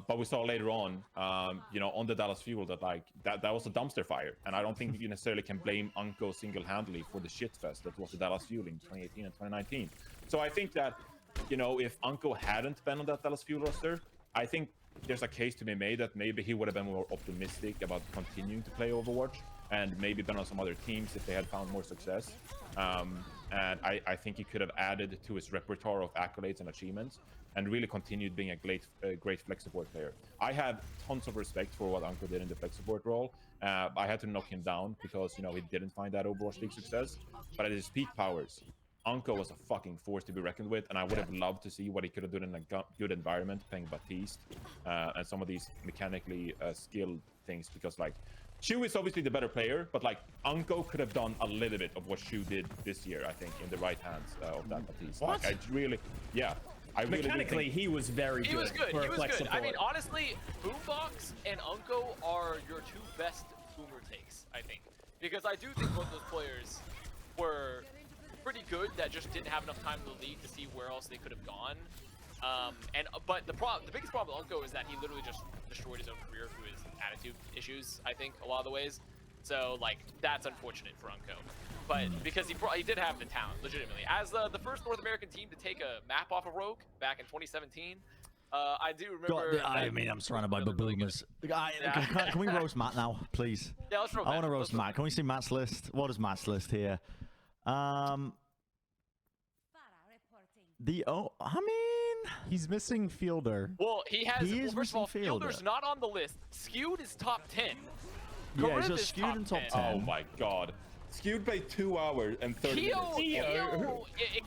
But we saw later on, you know, on the Dallas Fuel that like that was a dumpster fire, and I don't think you necessarily can blame Unco single-handedly for the shitfest that was the Dallas Fuel in 2018 and 2019. So I think that, you know, if Unco hadn't been on that Dallas Fuel roster, I think there's a case to be made that maybe he would have been more optimistic about continuing to play Overwatch and maybe been on some other teams if they had found more success. And I think he could have added to his repertoire of accolades and achievements and really continued being a great flex support player. I have tons of respect for what Unco did in the flex support role. I had to knock him down because, you know, he didn't find that Overwatch League success. But at his peak powers, Unco was a fucking force to be reckoned with, and I would have loved to see what he could have done in a good environment, playing Baptiste and some of these mechanically skilled things, because like Shu is obviously the better player, but like Unco could have done a little bit of what Shu did this year, I think, in the right hands of that Baptiste. What? Like, I really mechanically, he was very good. He was good. He was good. Support. I mean, honestly, Boombox and Unco are your two best boomer takes, I think, because I do think both those players were pretty good that just didn't have enough time in the league to see where else they could have gone. But the biggest problem with Unco is that he literally just destroyed his own career through his attitude issues, I think, a lot of the ways. So like that's unfortunate for Unco, but because he did have the talent, legitimately. As the first North American team to take a map off of Rogue back in 2017, I do remember. I mean, I'm surrounded by baboomers. Can we roast Matt now, please? Yeah, let's roast. I want to roast Matt. Can we see Matt's list? What is Matt's list here? I mean, he's missing Fielder. Well, he has. He is first of all, missing Fielder's not on the list. Skewed is top 10. Yeah, he's just skewed in top 10. Oh my god. Skewed played 2 hours and 30 minutes.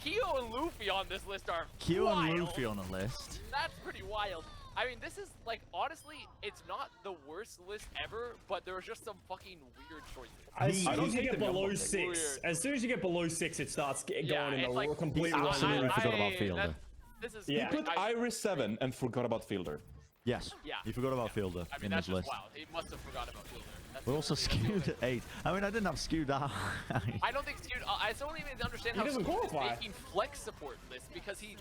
Keo and Luffy on this list are Keo wild. and Luffy on the list. That's pretty wild. I mean, this is like, honestly, it's not the worst list ever, but there are just some fucking weird choices. As soon as you get below 6, it starts going in a like, completely wrong direction. I forgot about Fielder. This is He put Iris 7 and forgot about Fielder. Yes. Yeah. He forgot about Fielder I mean, in that's his just list. wild. He must have forgot about Fielder. We're also skewed at 8. I mean, I didn't have skewed out. I don't think skewed. I don't even understand how doesn't Skewed is qualify. making flex support lists because he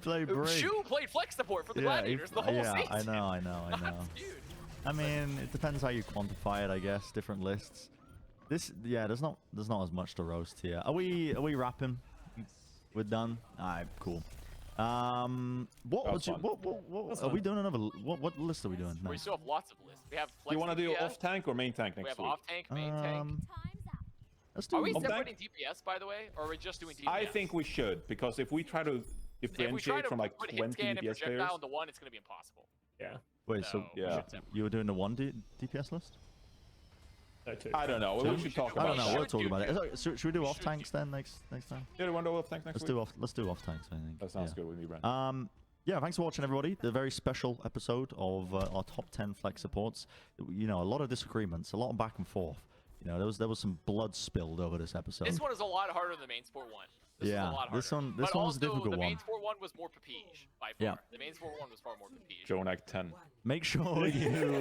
played Break. Shu played flex support for the Gladiators the whole season. I know. I mean, it depends how you quantify it, I guess. Different lists. There's not as much to roast here. Are we wrapping? We're done. Alright, cool. What are we doing another? What list are we doing now? We still have lots of lists. We have flex. You want to do DPS. off tank or main tank next week? We have off tank, main tank. Let's do Are we off separating DPS, by the way, or are we just doing DPS? I think we should, because if we try to differentiate from like put 20 hit scan and DPS projectile players, into one, it's going to be impossible. Yeah. Wait, So, so yeah. you were doing the one DPS list? No, 2. I don't know. We should talk I about don't know. that. We'll talk about it. Should we do off tanks then next time? Yeah, we want to do off tank next week? Let's do off tanks. I think That sounds good with me, Brent. Yeah, thanks for watching, everybody. The very special episode of our top 10 flex supports. You know, a lot of disagreements, a lot of back and forth. You know, there was some blood spilled over this episode. This one is a lot harder than the main sport one. This is a lot harder. this one's but a also, difficult the main one. sport one was more Papige by far. Yeah. The main sport one was far more Papige. Jonak 10. Make sure you.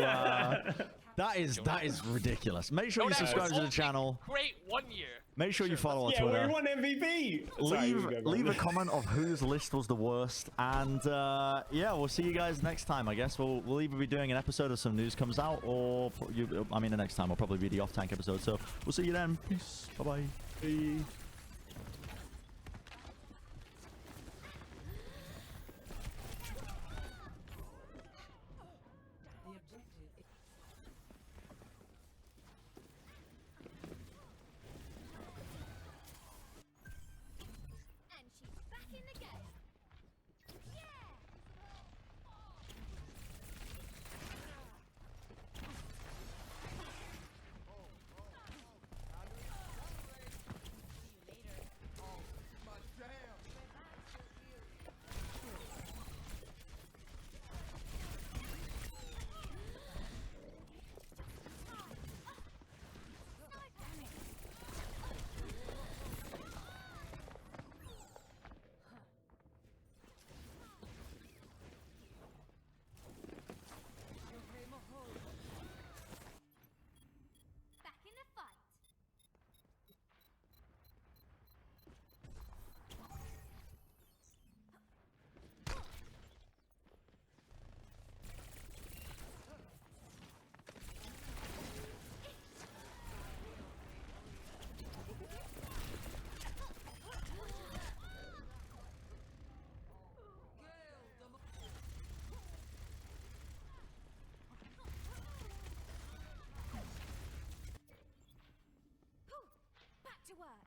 That is ridiculous. Make sure you subscribe to the channel. Great 1 year. Make sure you follow our Yeah, Twitter. we won MVP. Leave a comment of whose list was the worst, and yeah, we'll see you guys next time. I guess we'll either be doing an episode of some news comes out, or the next time will probably be the off tank episode. So we'll see you then. Peace. Bye bye. And she's back in the game. Yeah! to work.